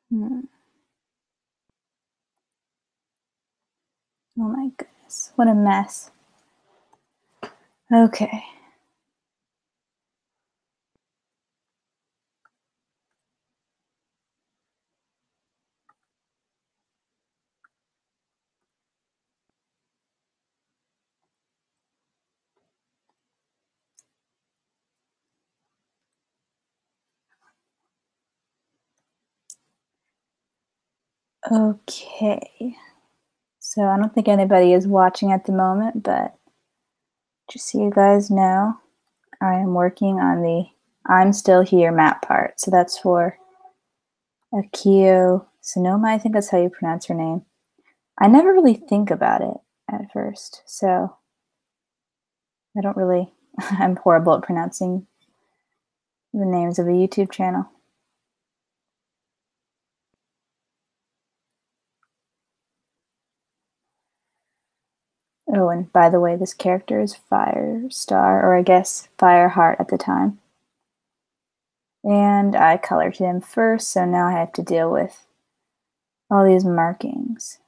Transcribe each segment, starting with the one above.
Oh my goodness, what a mess. Okay. Okay. So I don't think anybody is watching at the moment, but just so you guys know, I am working on the I'm Still Here map part. So that's for Akio Sonoma, I think that's how you pronounce her name. I never really think about it at first, so I don't really, I'm horrible at pronouncing the names of a YouTube channel. Oh, and by the way, this character is Firestar, or I guess Fireheart at the time. And I colored him first, so now I have to deal with all these markings.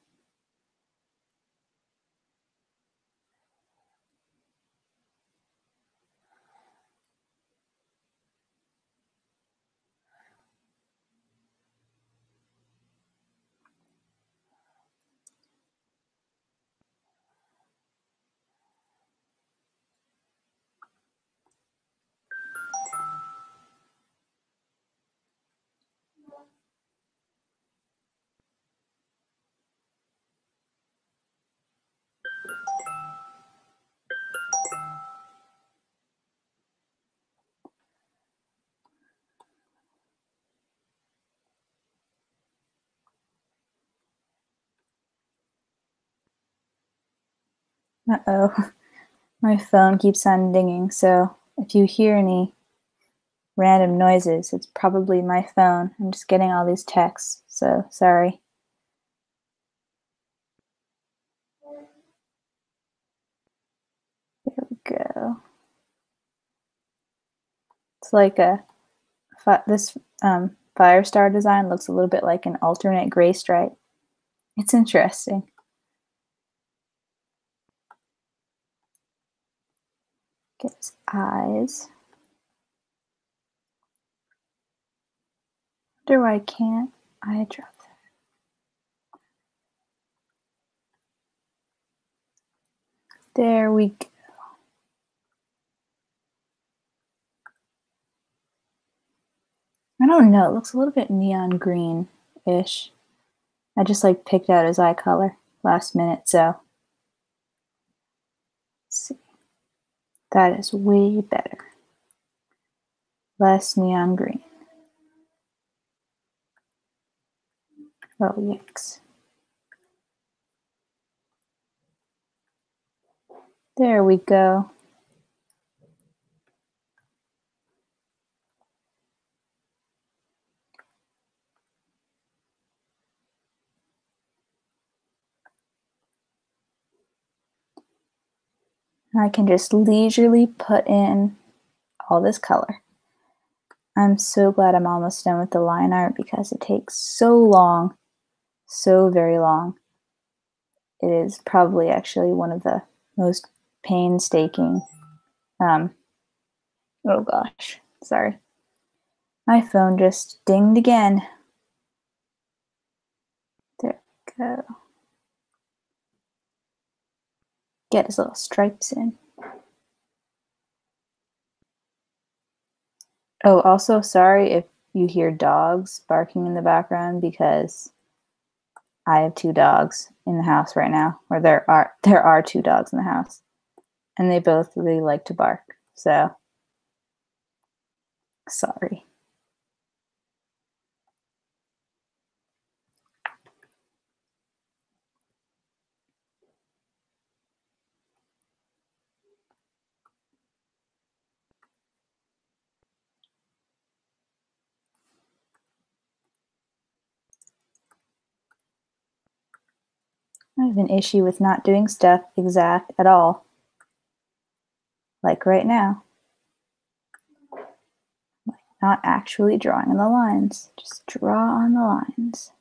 Uh-oh, my phone keeps on dinging, so if you hear any random noises, it's probably my phone. I'm just getting all these texts, so sorry. There we go. It's like this Firestar design looks a little bit like an alternate gray stripe. It's interesting. Get his eyes. Wonder why I can't eye drop that. There we go. I don't know, it looks a little bit neon green-ish. I just like picked out his eye color last minute, so let's see. That is way better. Less neon green. Oh, yikes. There we go. I can just leisurely put in all this color. I'm so glad I'm almost done with the line art because it takes so long, so very long. It is probably actually one of the most painstaking, oh gosh, sorry. My phone just dinged again. There we go. Get his little stripes in. Oh, also sorry if you hear dogs barking in the background because I have two dogs in the house right now, or there are two dogs in the house, and they both really like to bark. So, sorry. I have an issue with not doing stuff exact at all. Like right now. not actually drawing on the lines. Just draw on the lines.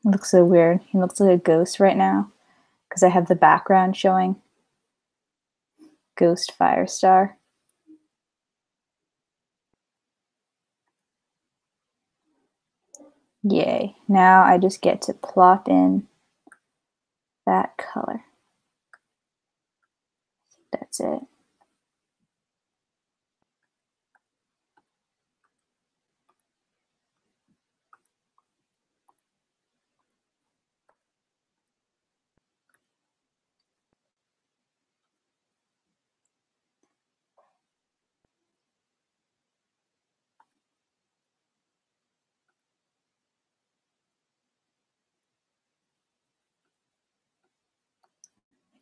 It looks so weird. He looks like a ghost right now because I have the background showing Ghost Firestar. Yay. Now I just get to plop in that color. That's it.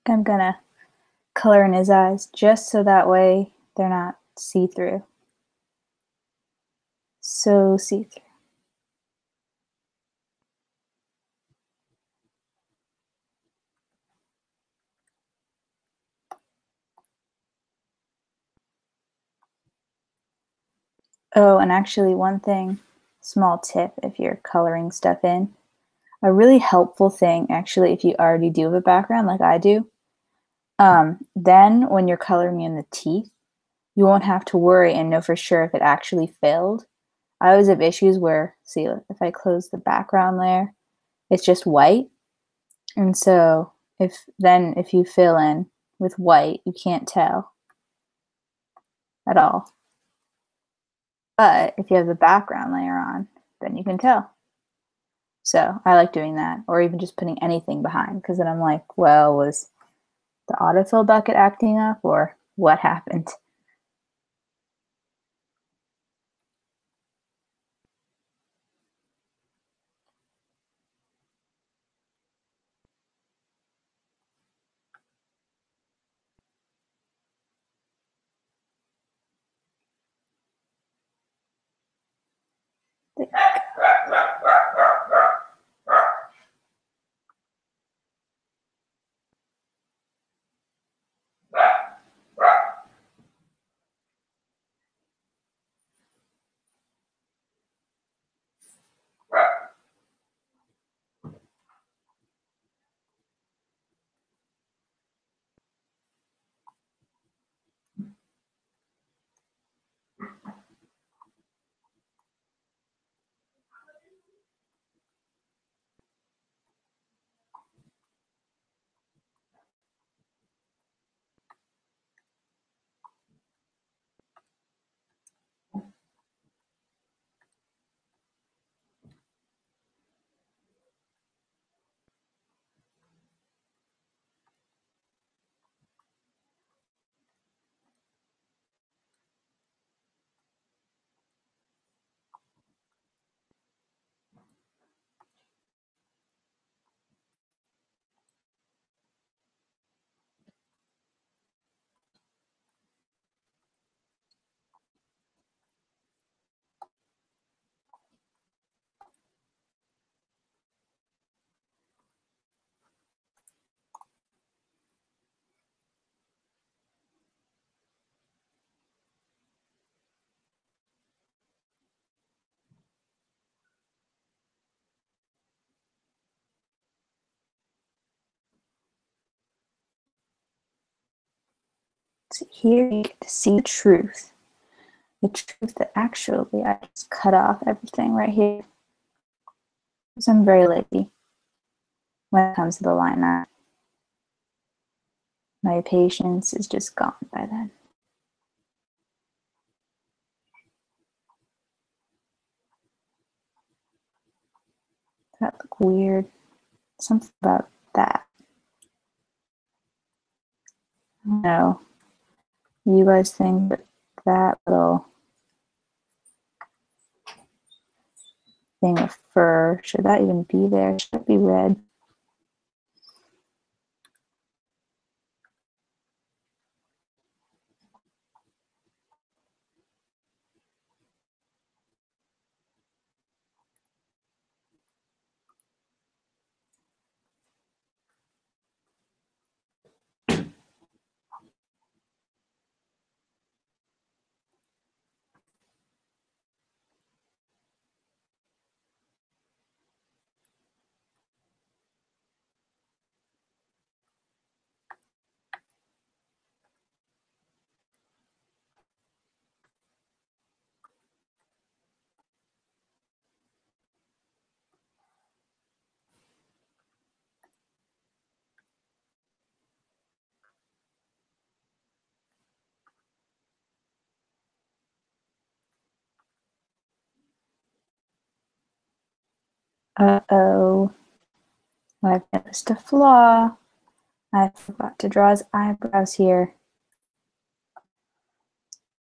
I'm gonna color in his eyes just so that way they're not see-through. So see-through. Oh, and actually one thing, small tip if you're coloring stuff in, a really helpful thing actually if you already do have a background like I do, then when you're coloring in the teeth, you won't have to worry and know for sure if it actually filled. I always have issues where, see, if I close the background layer, it's just white. And so if you fill in with white, you can't tell at all. But if you have the background layer on, then you can tell. So I like doing that, or even just putting anything behind, because then I'm like, well, was the autofill bucket acting up, or what happened? So here you get to see the truth that actually I just cut off everything right here. Because I'm very lazy when it comes to the line art. My patience is just gone by then. That look weird. Something about that. No, you guys think that that little thing of fur, should that even be there? Should it be red? Uh-oh. I've noticed a flaw. I forgot to draw his eyebrows here.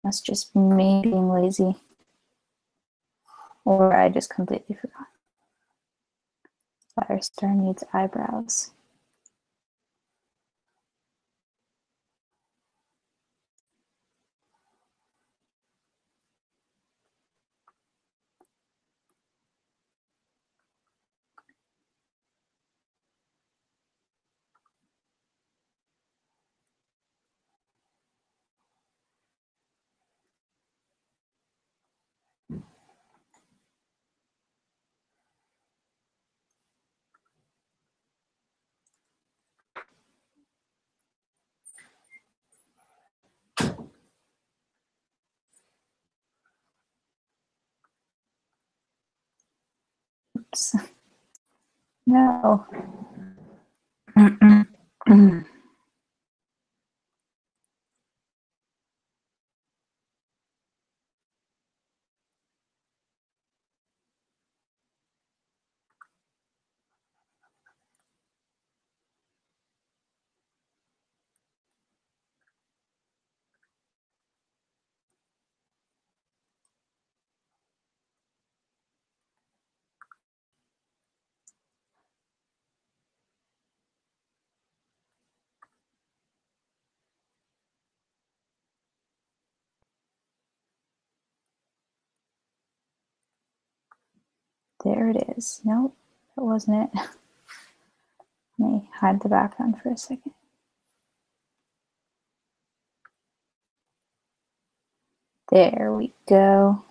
That's just me being lazy. Or I just completely forgot. Firestar needs eyebrows. Oops. No. There it is. Nope, that wasn't it. Let me hide the background for a second. There we go.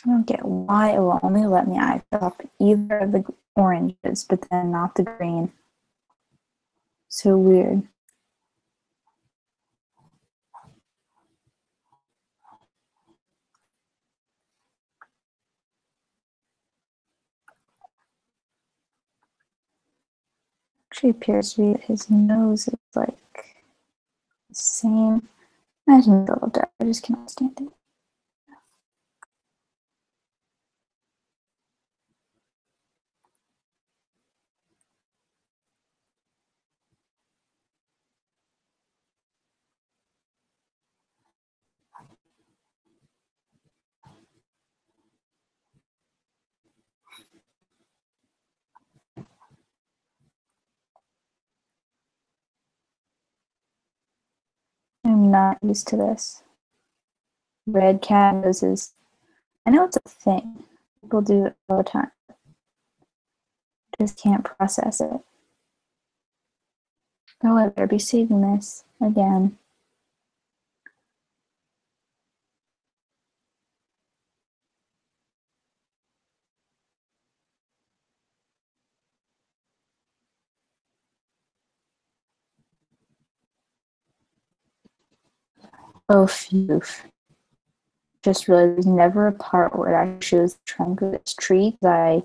I don't get why it will only let me eye drop either of the oranges, but then not the green. So weird. Actually appears to be that his nose is like the same. Imagine a little dark. I just cannot stand it. I'm not used to this. Red cat noses. I know it's a thing. People do it all the time. Just can't process it. Oh, I better be saving this again. Oh, phew. Just realized there's never a part where it actually shows the trunk of this tree, because I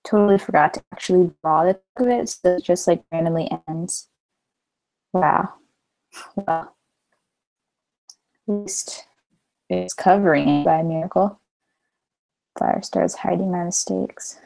totally forgot to actually draw the trunk of it, so it just like randomly ends. Wow. Well, at least it's covering it by a miracle. Fire starts hiding my mistakes.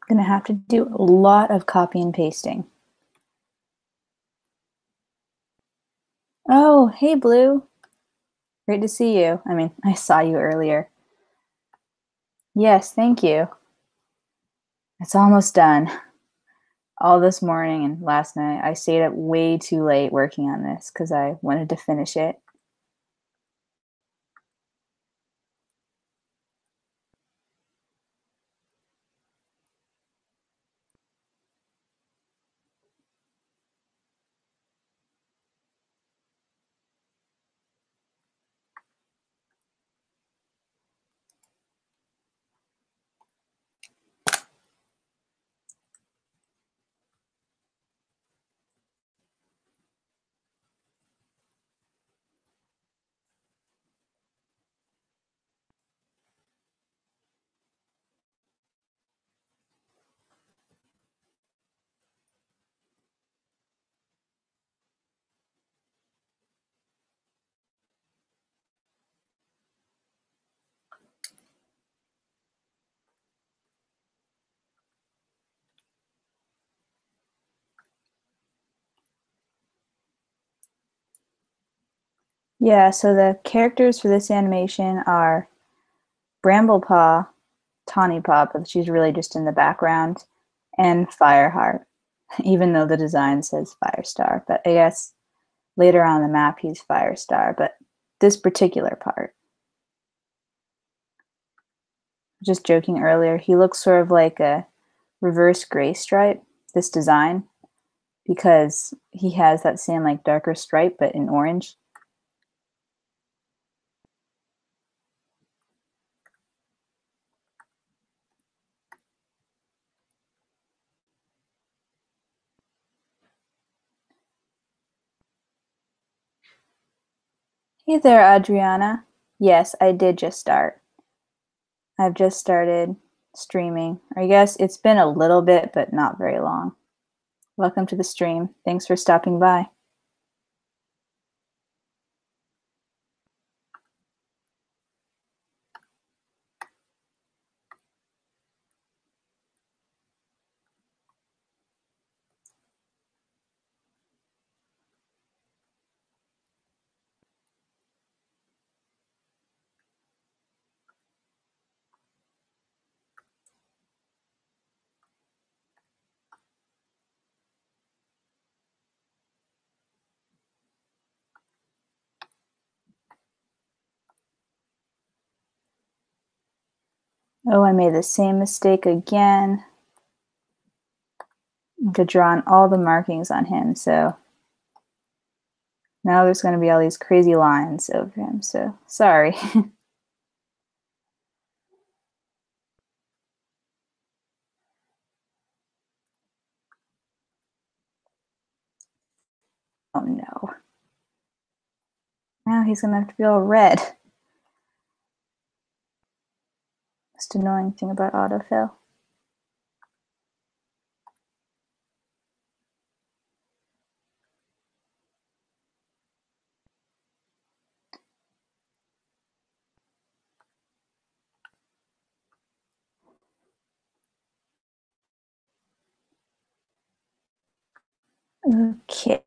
Gonna have to do a lot of copy and pasting. Oh, hey Blue. Great to see you. I mean, I saw you earlier. Yes, thank you. It's almost done. All this morning and last night, I stayed up way too late working on this because I wanted to finish it. Yeah, so the characters for this animation are Bramblepaw, Tawnypaw, but she's really just in the background, and Fireheart, even though the design says Firestar. But I guess later on the map he's Firestar, but this particular part, just joking earlier, he looks sort of like a reverse gray stripe, this design, because he has that same like darker stripe but in orange. Hey there, Adriana. Yes, I did just start. I've just started streaming. I guess it's been a little bit, but not very long. Welcome to the stream. Thanks for stopping by. Oh, I made the same mistake again. To draw on all the markings on him, so now there's going to be all these crazy lines over him, so sorry. Oh no. Now he's going to have to be all red. Most annoying thing about autofill. Okay.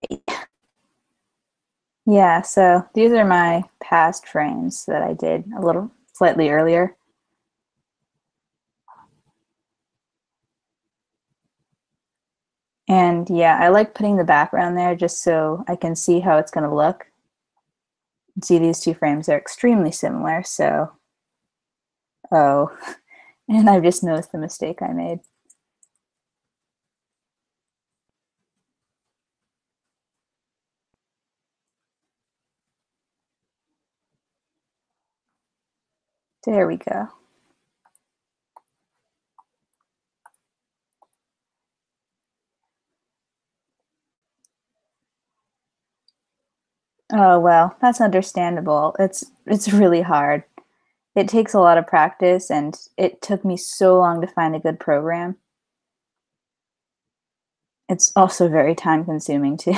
Yeah, so these are my past frames that I did a little slightly earlier. And yeah, I like putting the background there just so I can see how it's going to look. See, these two frames are extremely similar, so oh, and I've just noticed the mistake I made. There we go. Oh, well, that's understandable. It's really hard. It takes a lot of practice, and it took me so long to find a good program. It's also very time consuming too.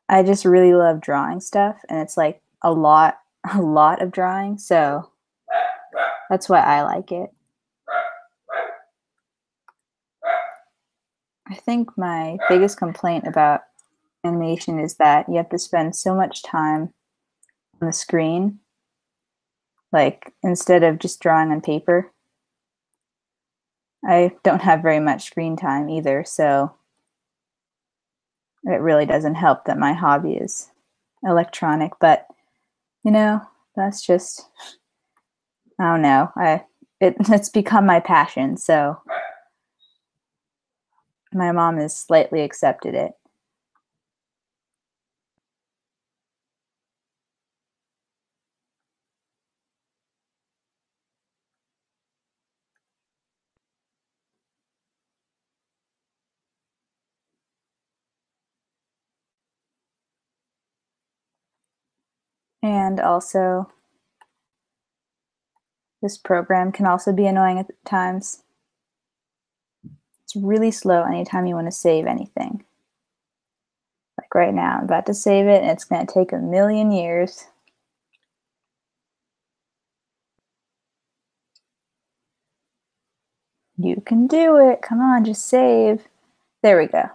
I just really love drawing stuff, and it's like a lot of drawing, so that's why I like it. I think my biggest complaint about animation is that you have to spend so much time on the screen, like instead of just drawing on paper. I don't have very much screen time either, so it really doesn't help that my hobby is electronic, but you know, that's just I don't know. It's become my passion, so my mom has slightly accepted it. And also, this program can also be annoying at times. It's really slow anytime you want to save anything. Like right now, I'm about to save it and it's going to take a million years. You can do it. Come on, just save. There we go.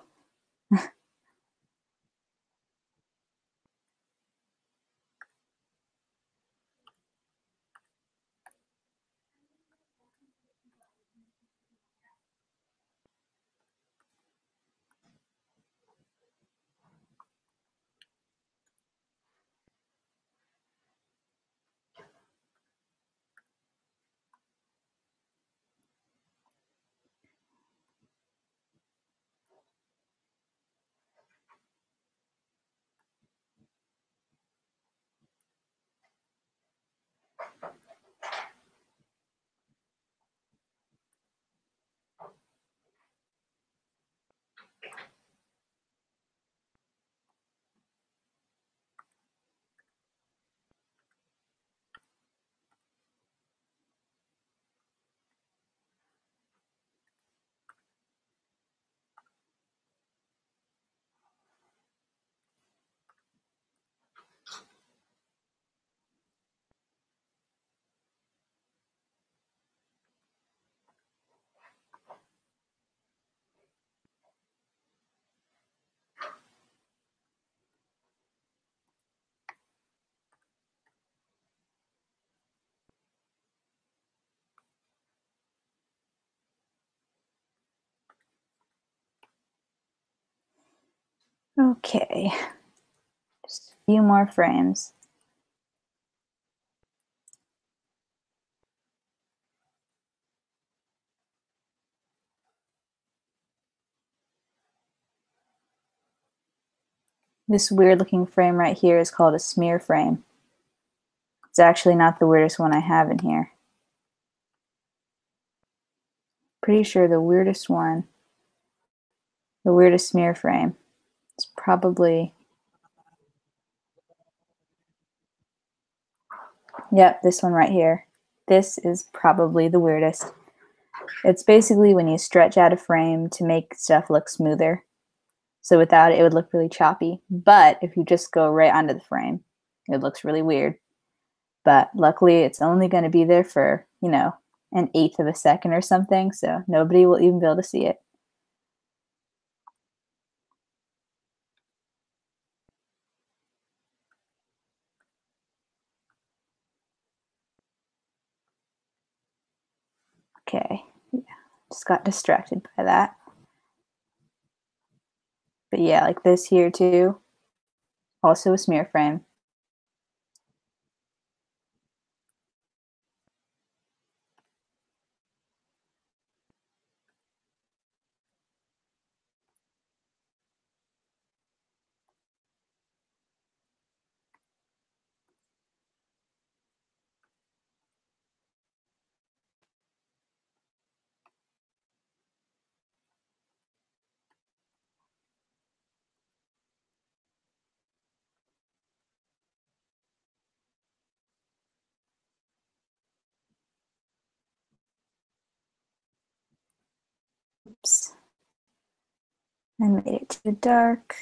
Okay, just a few more frames. This weird looking frame right here is called a smear frame. It's actually not the weirdest one I have in here. Pretty sure the weirdest one, the weirdest smear frame, is probably, yep, this one right here. This is probably the weirdest. It's basically when you stretch out a frame to make stuff look smoother. So without it, it would look really choppy. But if you just go right onto the frame, it looks really weird. But luckily, it's only going to be there for, you know, an eighth of a second or something. So nobody will even be able to see it. Okay. Yeah. Just got distracted by that. But yeah, like this here too. Also a smear frame. Oops. I made it too dark.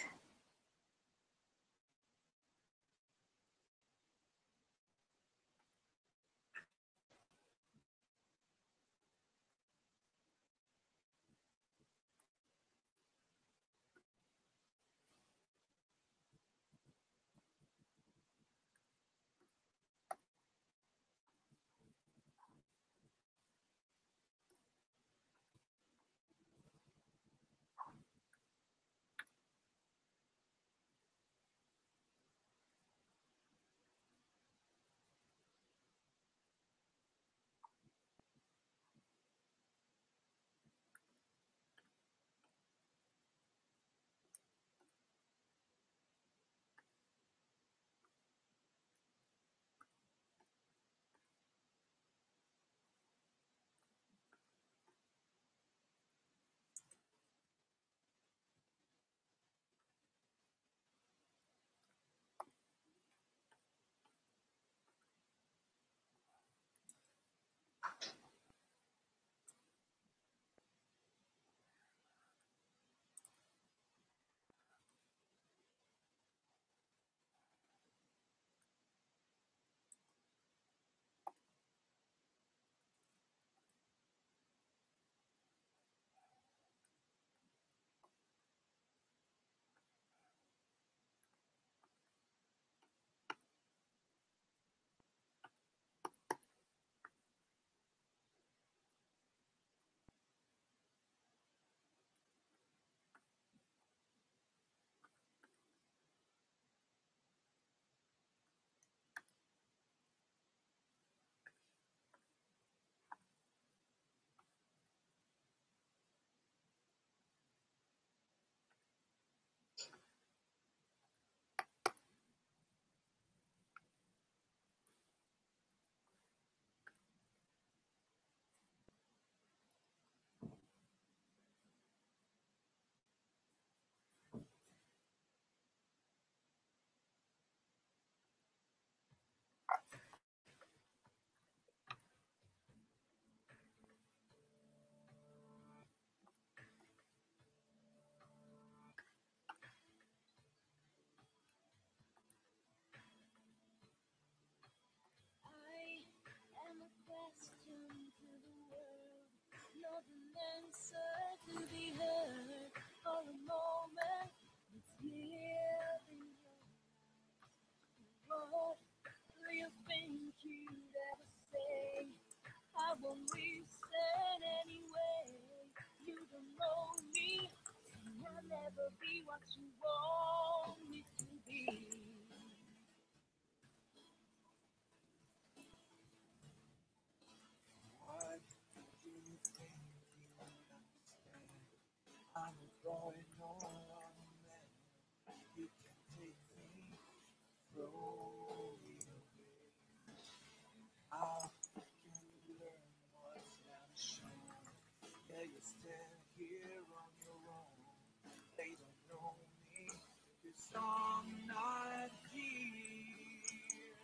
not here.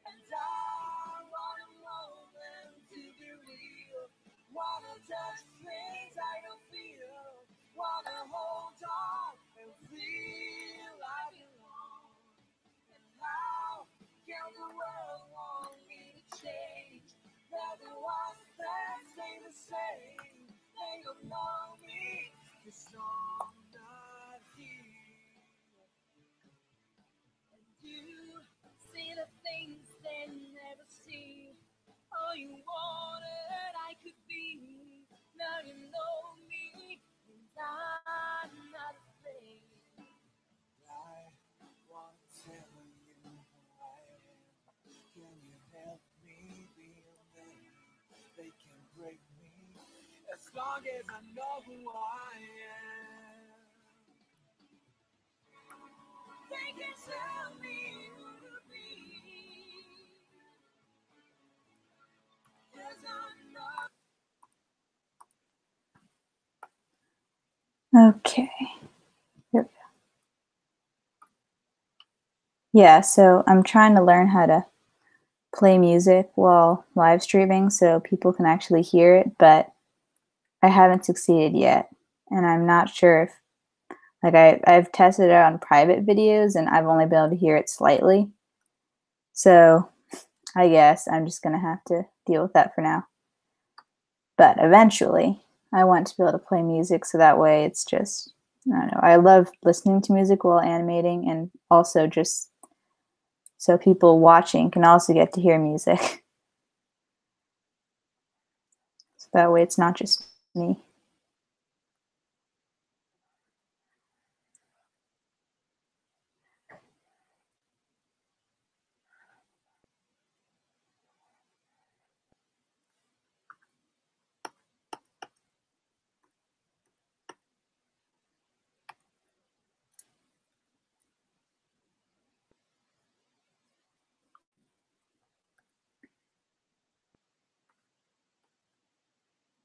And I want a moment to be real. Wanna touch things I don't feel. Wanna hold on and feel I belong. And how can the world want me to change? They're the ones that stay the same. They don't know me, 'cause I'm not here. And you see the things they never see. All you wanted I could be. Now you know me, and I'm not afraid. I want to tell you who I am. Can you help me be a man? They can break me as long as I know who I am. They can tell me who to be, 'cause I'm not. Okay. Here we go. Yeah, so I'm trying to learn how to play music while live streaming so people can actually hear it, but I haven't succeeded yet. And I'm not sure if, like, I've tested it on private videos and I've only been able to hear it slightly. So I guess I'm just going to have to deal with that for now. But eventually, I want to be able to play music so that way it's just, I don't know, I love listening to music while animating, and also just so people watching can also get to hear music. So that way it's not just me.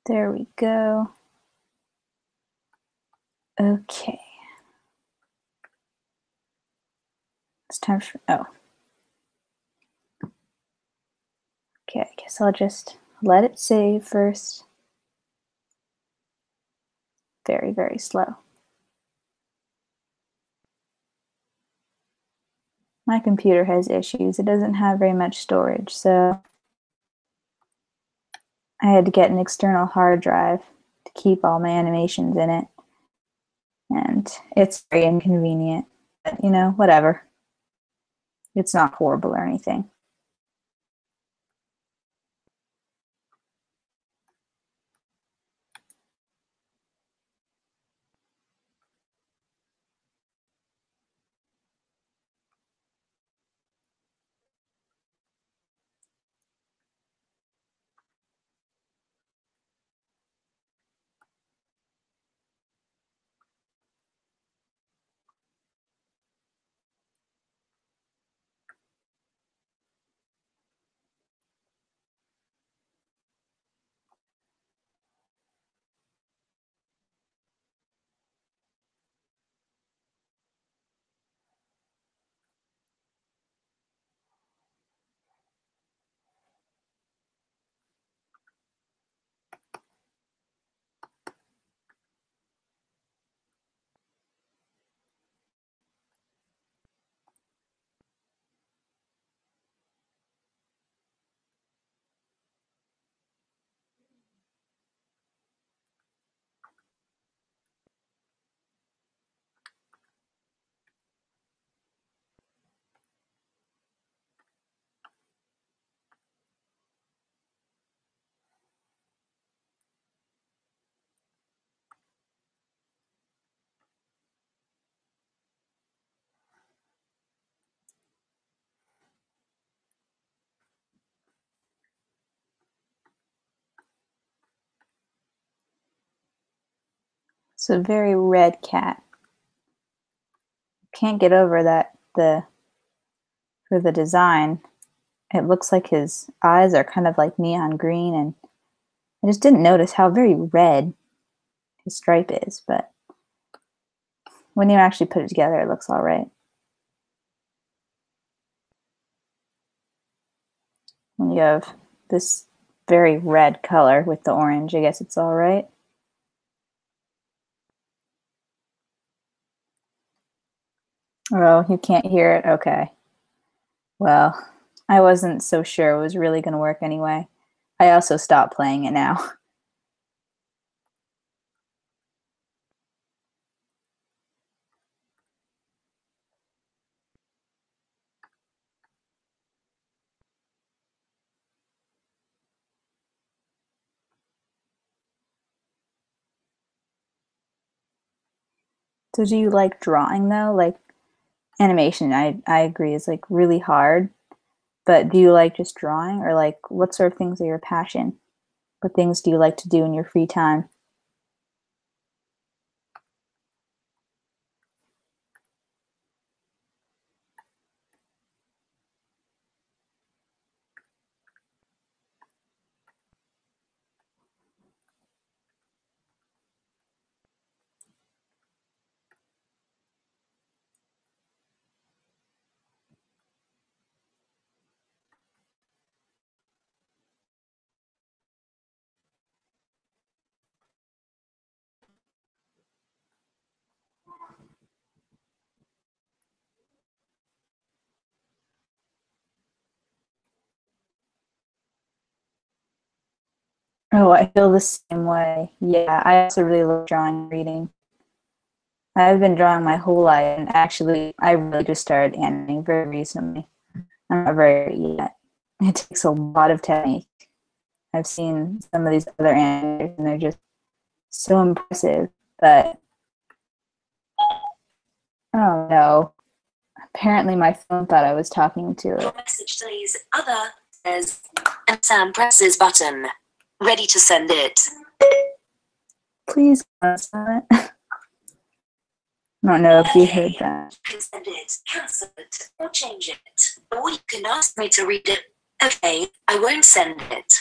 There we go. Okay. It's time for, oh. Okay, I guess I'll just let it save first. Very, very slow. My computer has issues. It doesn't have very much storage, so I had to get an external hard drive to keep all my animations in it. And it's very inconvenient, but you know, whatever. It's not horrible or anything. It's a very red cat. Can't get over that for the design. It looks like his eyes are kind of like neon green, and I just didn't notice how very red his stripe is, but when you actually put it together, it looks all right. When you have this very red color with the orange, I guess it's all right. Oh, you can't hear it? Okay. Well, I wasn't so sure it was really going to work anyway. I also stopped playing it now. So do you like drawing though? Like animation, I agree is like really hard, but do you like just drawing or like what sort of things are your passion? What things do you like to do in your free time? Oh, I feel the same way. Yeah, I also really love drawing and reading. I've been drawing my whole life, and actually, I really just started animating very recently. I'm not very good yet. It takes a lot of technique. I've seen some of these other animators, and they're just so impressive. But oh no, apparently my phone thought I was talking to it. Message says other says, and Sam presses button. Ready to send it. Please cancel it. I don't know if you heard that. You can send it, cancel it, or change it. Or you can ask me to read it. Okay, I won't send it.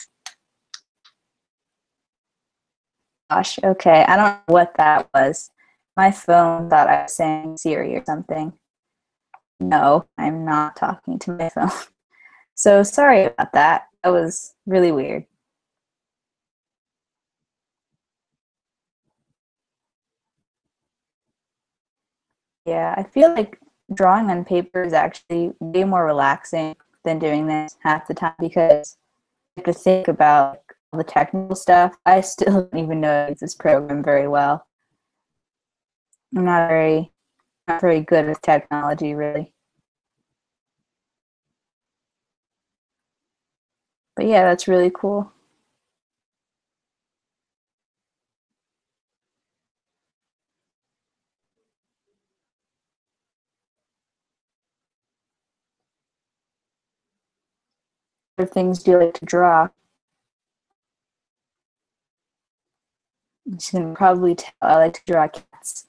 Gosh, okay. I don't know what that was. My phone thought I was saying Siri or something. No, I'm not talking to my phone. So sorry about that. That was really weird. Yeah, I feel like drawing on paper is actually way more relaxing than doing this half the time because you have to think about like, all the technical stuff. I still don't even know this program very well. I'm not very good with technology really. But yeah, that's really cool. What things do you like to draw? You can probably tell I like to draw cats.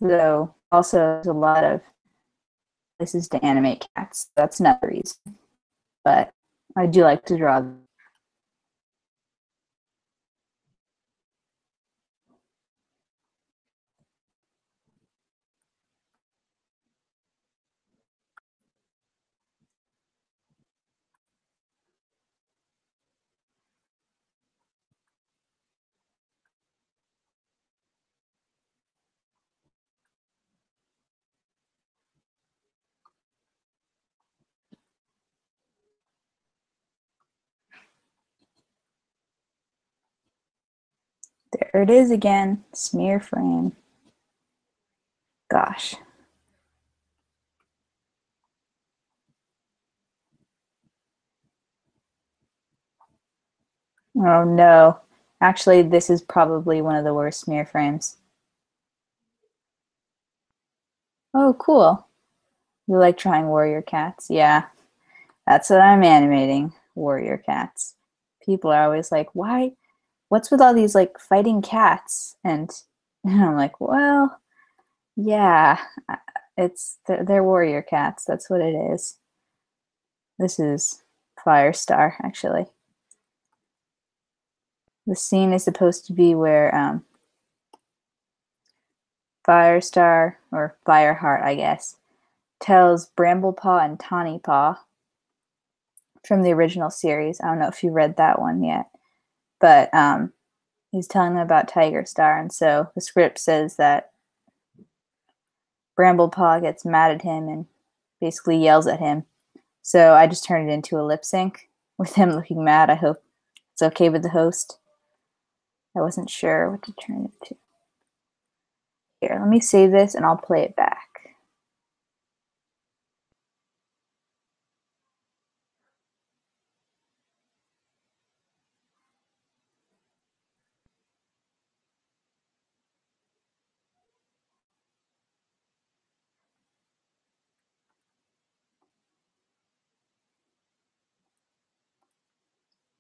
Though also there's a lot of places to animate cats. That's another reason. But I do like to draw them. There it is again. Smear frame. Gosh. Oh no. Actually, this is probably one of the worst smear frames. Oh, cool. You like trying warrior cats? Yeah, that's what I'm animating. Warrior cats. People are always like, why? What's with all these like fighting cats? And, and I'm like, well, yeah, it's they're warrior cats. That's what it is. This is Firestar, actually. The scene is supposed to be where Firestar, or Fireheart, I guess, tells Bramblepaw and Tawnypaw from the original series. I don't know if you read that one yet, but he's telling them about Tiger Star, and so the script says that Bramblepaw gets mad at him and basically yells at him. So I just turned it into a lip sync with him looking mad. I hope it's okay with the host. I wasn't sure what to turn it to. Here, let me save this and I'll play it back.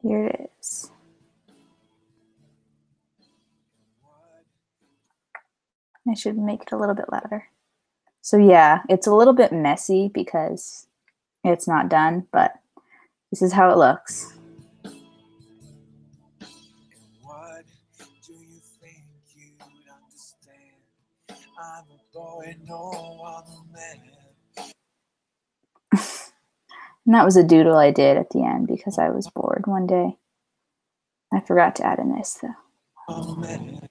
Here it is. I should make it a little bit louder. So yeah, it's a little bit messy because it's not done, but this is how it looks. What do you think you'd understand? I'm a boy, no, I'm a man. And that was a doodle I did at the end because I was bored one day. I forgot to add in this though. I'm a man.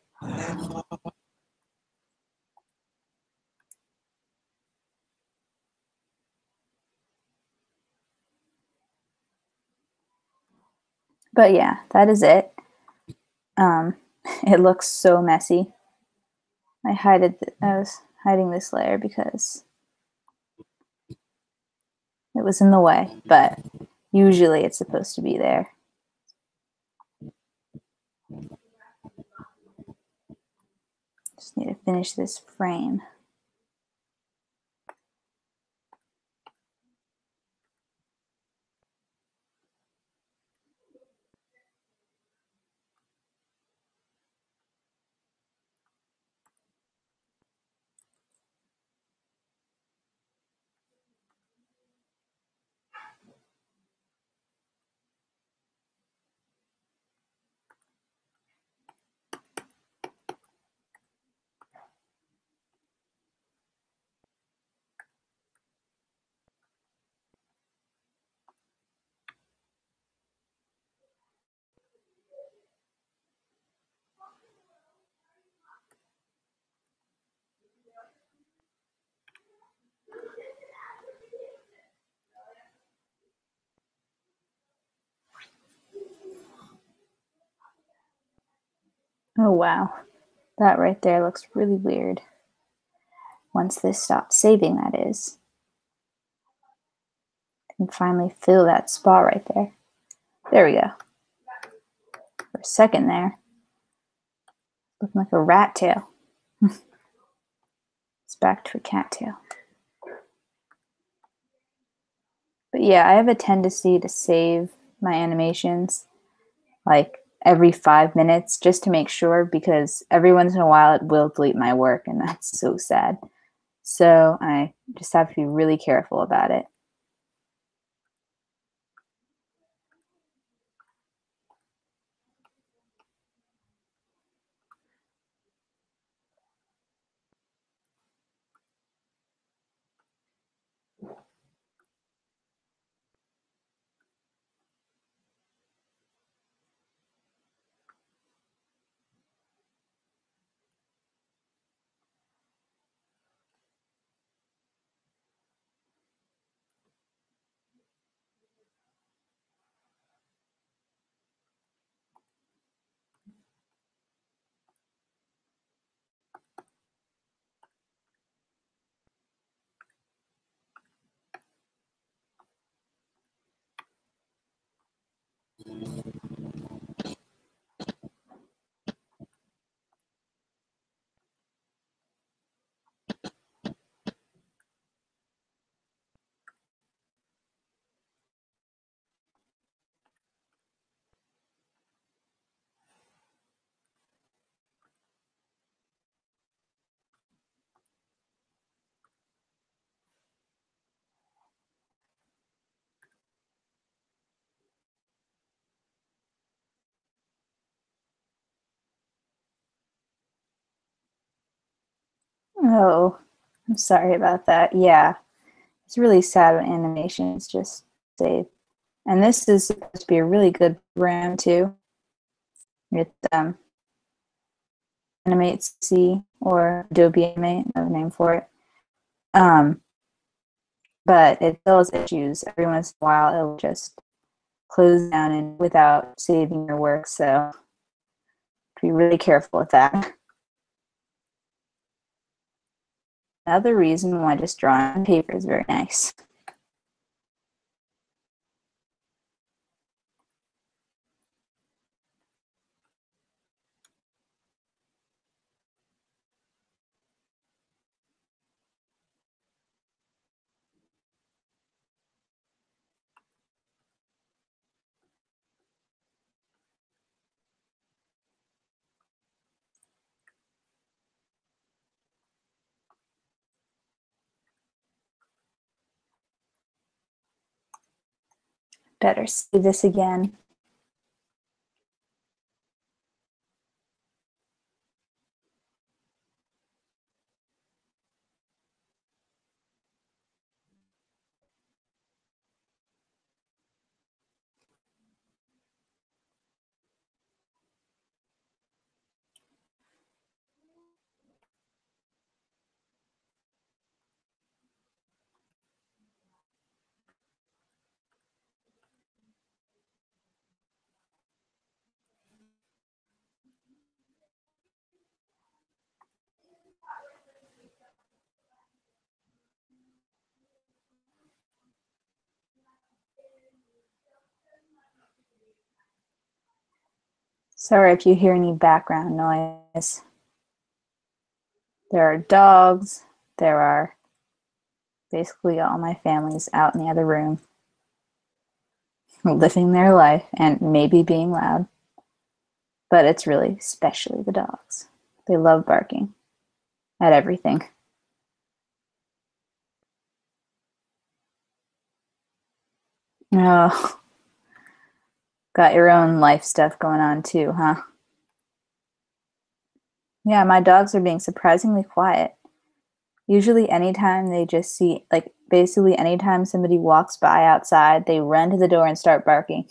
But yeah, that is it. It looks so messy. I was hiding this layer because it was in the way, but usually it's supposed to be there. Just need to finish this frame. Oh wow, that right there looks really weird. Once this stops saving, that is. I can finally fill that spot right there. There we go. For a second there, looking like a rat tail. It's back to a cat tail. But yeah, I have a tendency to save my animations like every 5 minutes just to make sure, because every once in a while it will delete my work and that's so sad. So I just have to be really careful about it. Oh, I'm sorry about that. Yeah, it's really sad when animation is just saved. And this is supposed to be a really good program too. It's Animate C or Adobe Animate, another name for it. But it still has issues. Every once in a while, it'll just close down and without saving your work. So be really careful with that. Another reason why just drawing on paper is very nice. Better see this again. Sorry if you hear any background noise. There are dogs. There are basically all my family's out in the other room, living their life and maybe being loud. But it's really especially the dogs. They love barking at everything. Oh, got your own life stuff going on too, huh? Yeah, my dogs are being surprisingly quiet. Usually, anytime they just see, like, basically anytime somebody walks by outside, they run to the door and start barking.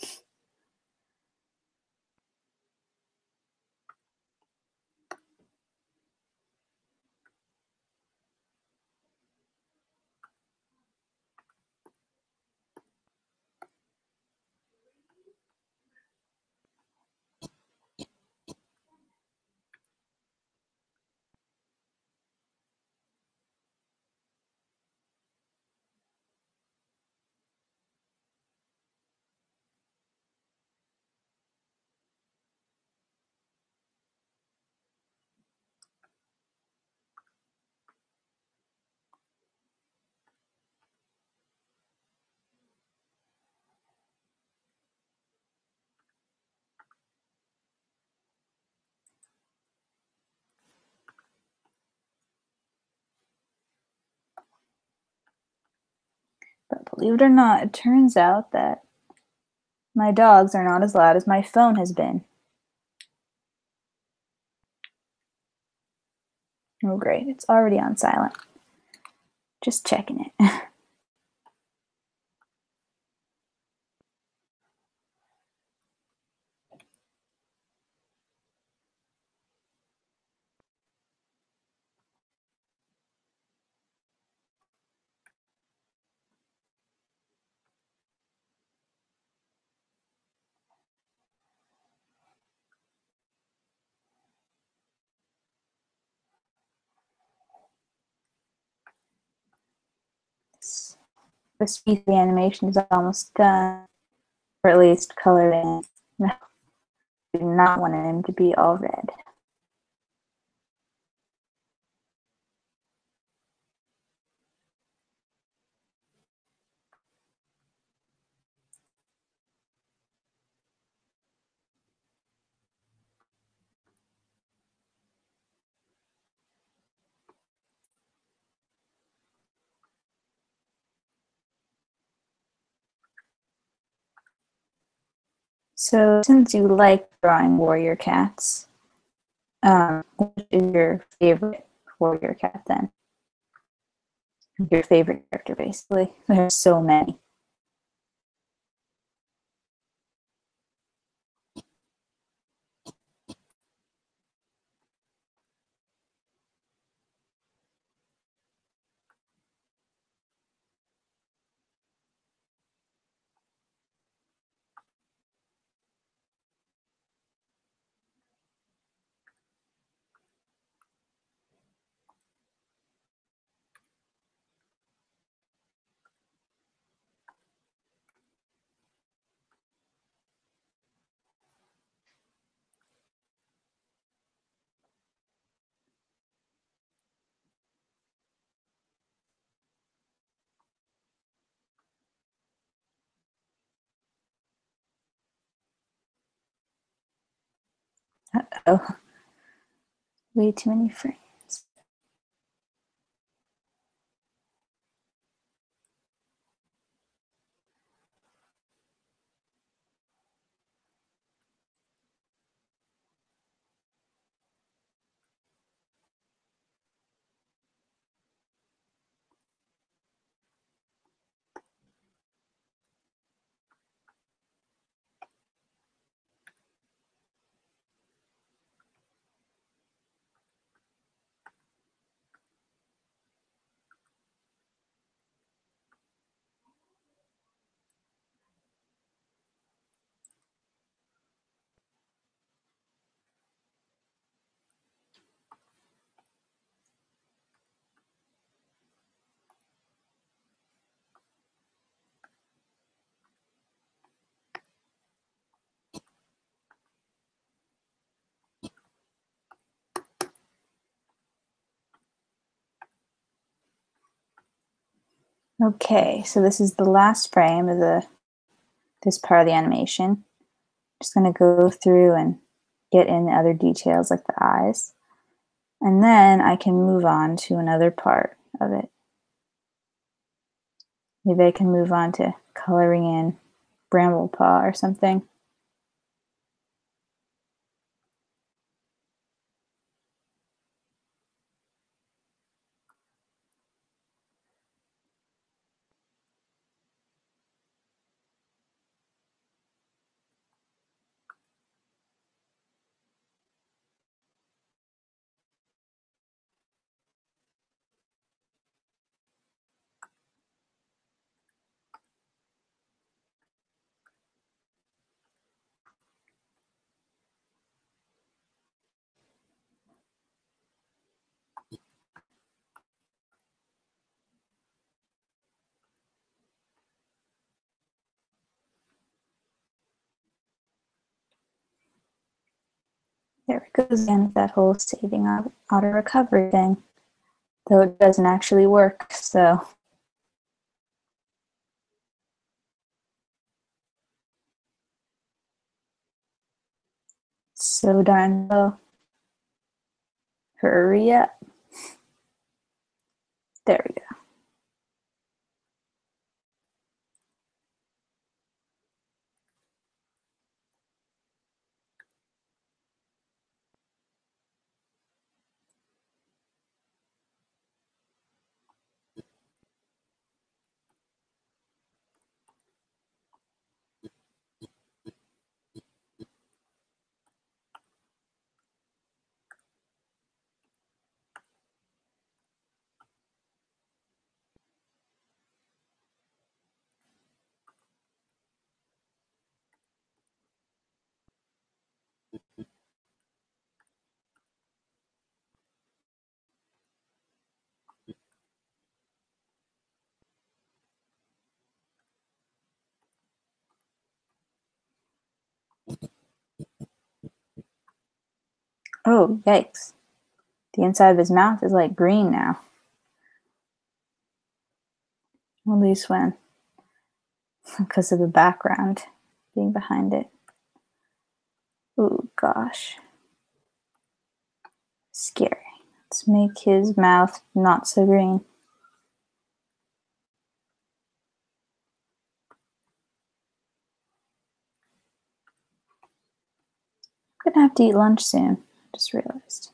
But believe it or not, it turns out that my dogs are not as loud as my phone has been. Oh, great. It's already on silent. Just checking it. This piece of the animation is almost done, or at least colored in. I do not want him to be all red. So, since you like drawing warrior cats, what is your favorite for your cat then? Your favorite character, basically. There's so many. Uh-oh. Way too many frames. Okay, so this is the last frame of this part of the animation. Just going to go through and get in the other details like the eyes. And then I can move on to another part of it. Maybe I can move on to coloring in Bramblepaw or something. There it goes again with that whole saving auto recovery thing. Though it doesn't actually work, so. So darn slow. Hurry up. There we go. Oh, yikes. The inside of his mouth is like green now. At least when, because of the background being behind it. Oh gosh. Scary. Let's make his mouth not so green. I'm gonna have to eat lunch soon. Just realized.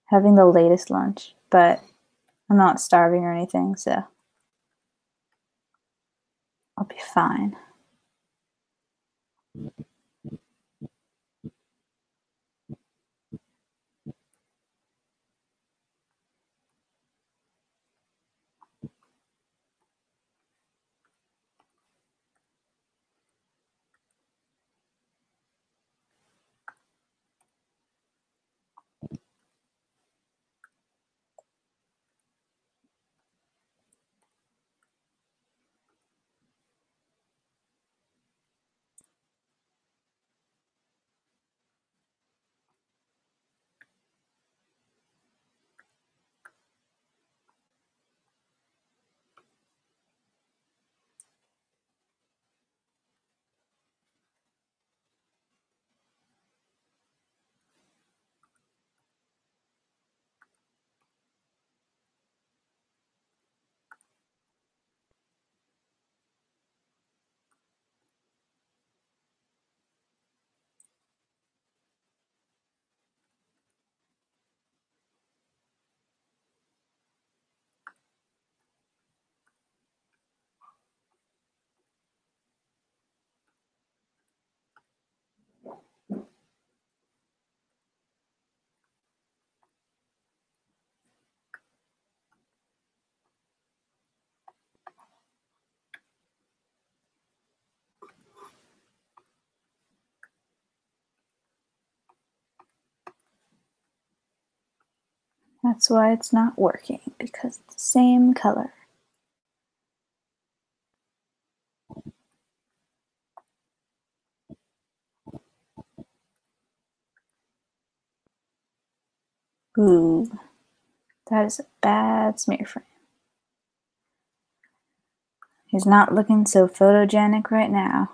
having the latest lunch, but I'm not starving or anything, so I'll be fine. That's why it's not working, because it's the same color. Ooh, that is a bad smear frame. He's not looking so photogenic right now.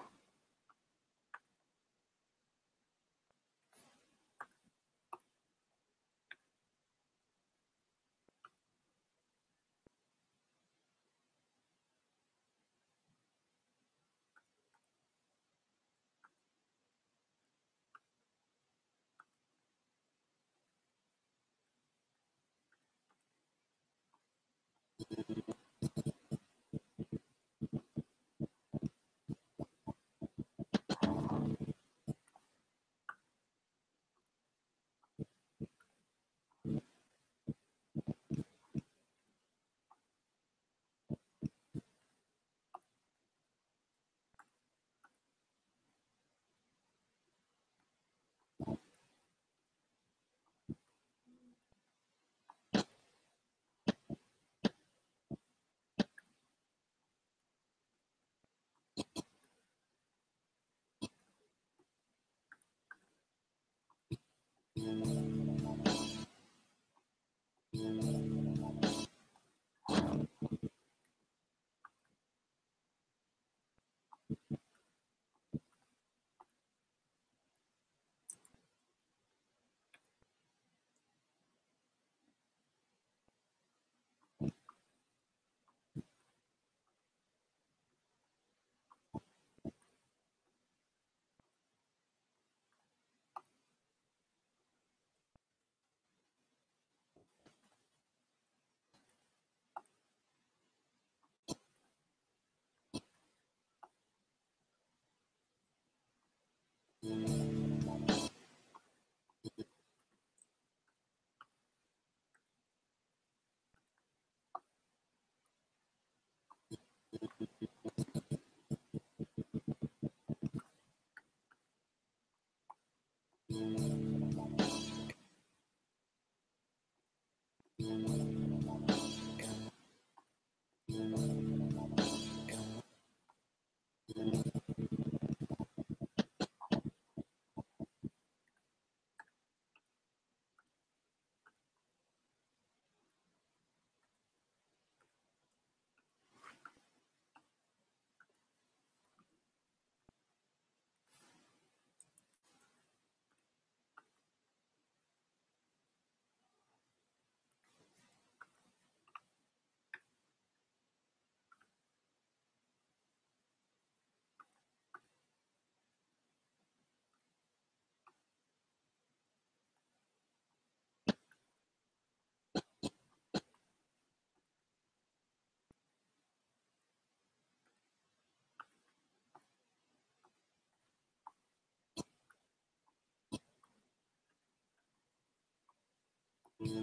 What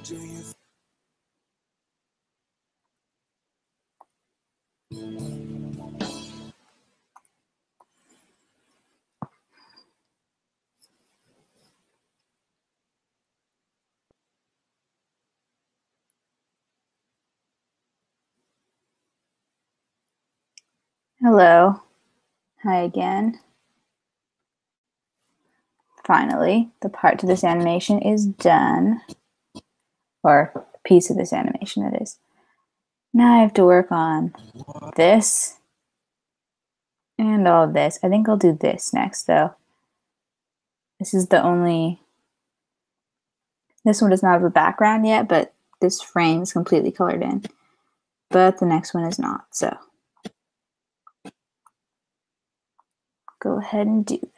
do you Hello. Hi again. Finally, the part to this animation is done. Or a piece of this animation, it is. Now I have to work on this and all of this. I think I'll do this next, though. This is the only... This one does not have a background yet, but this frame is completely colored in. But the next one is not, so go ahead and do that.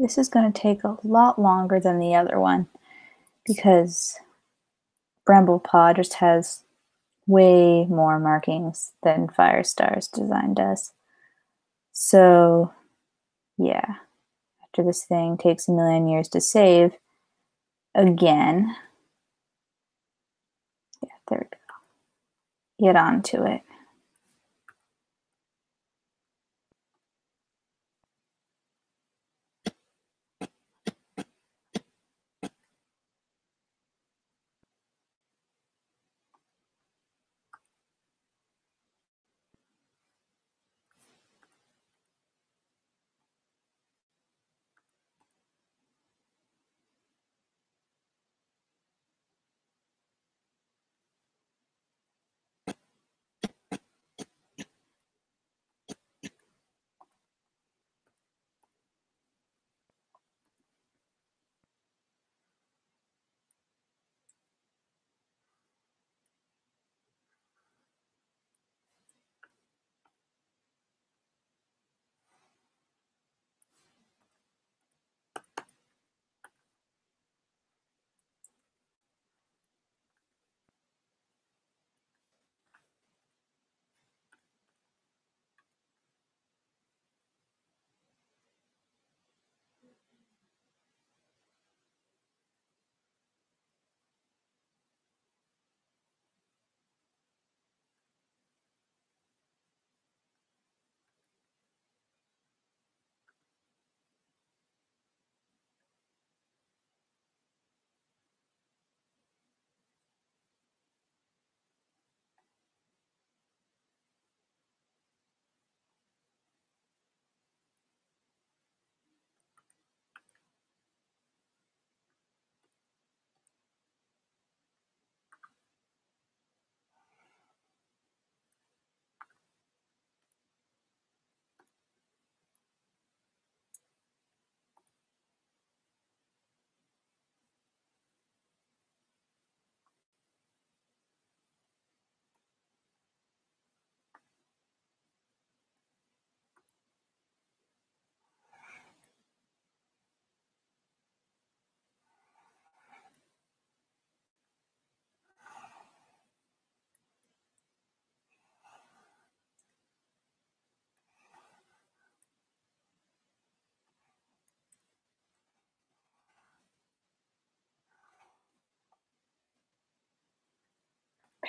This is going to take a lot longer than the other one because Bramblepaw just has way more markings than Firestar's design does. So, yeah, after this thing takes a million years to save, again, yeah, there we go. Get onto it.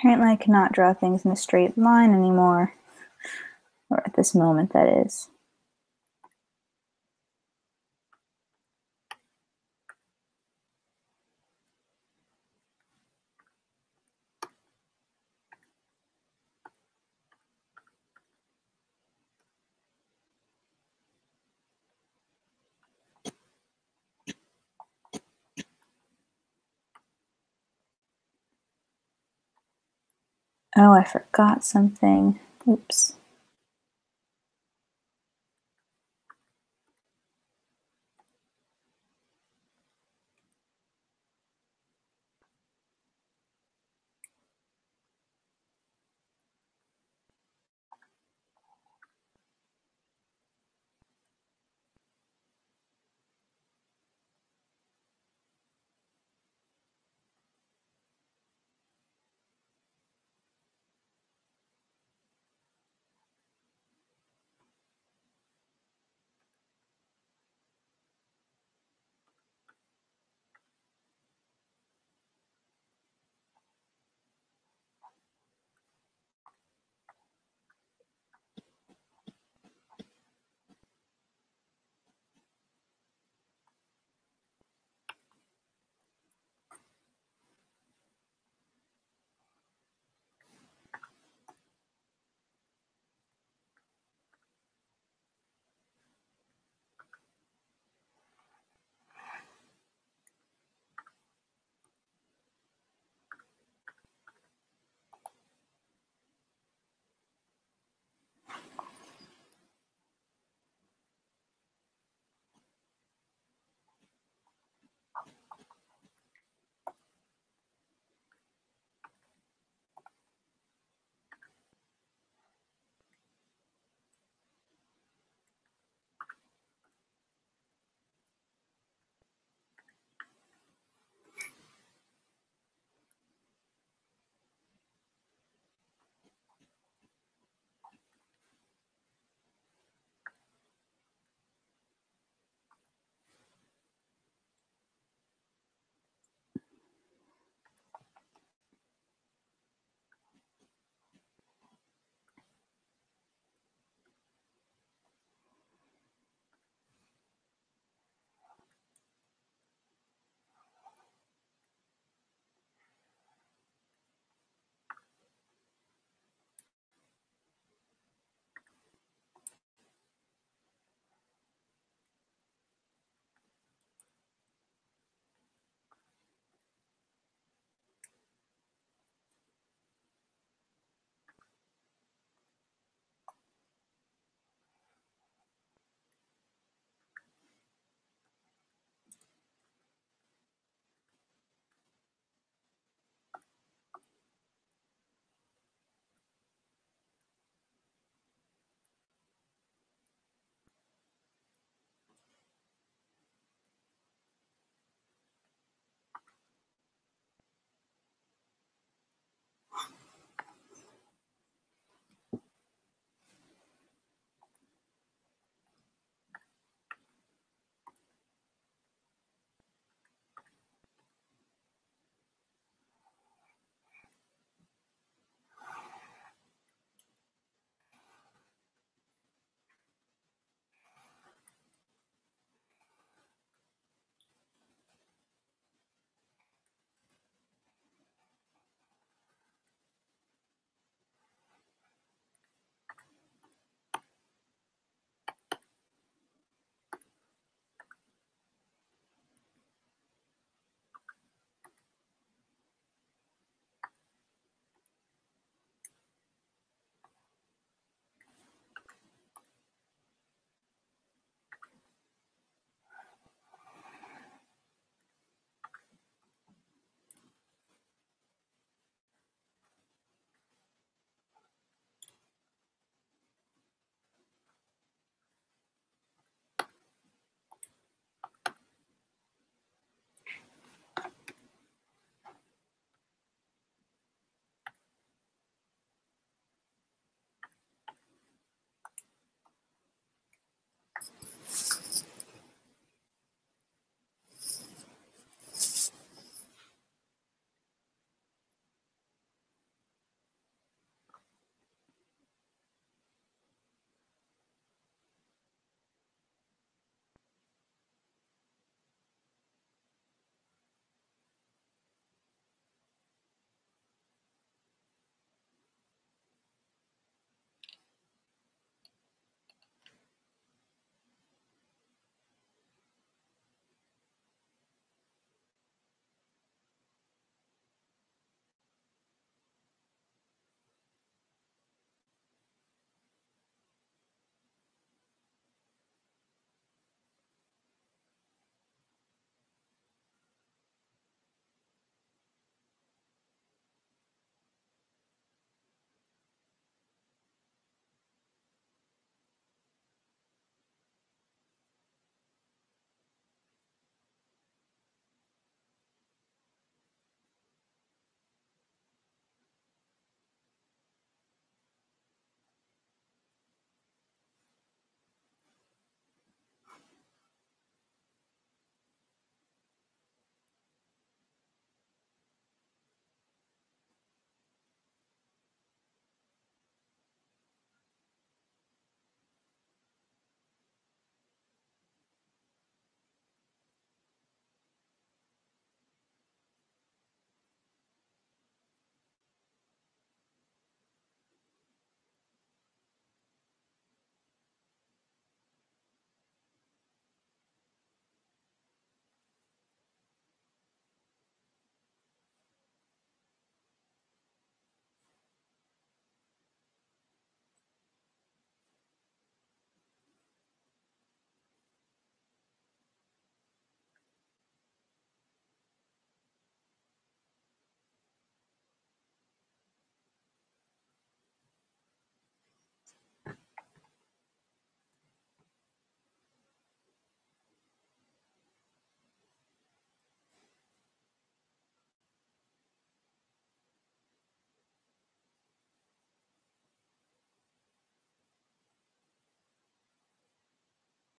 Apparently I cannot draw things in a straight line anymore. Or at this moment, that is. Oh, I forgot something. Oops.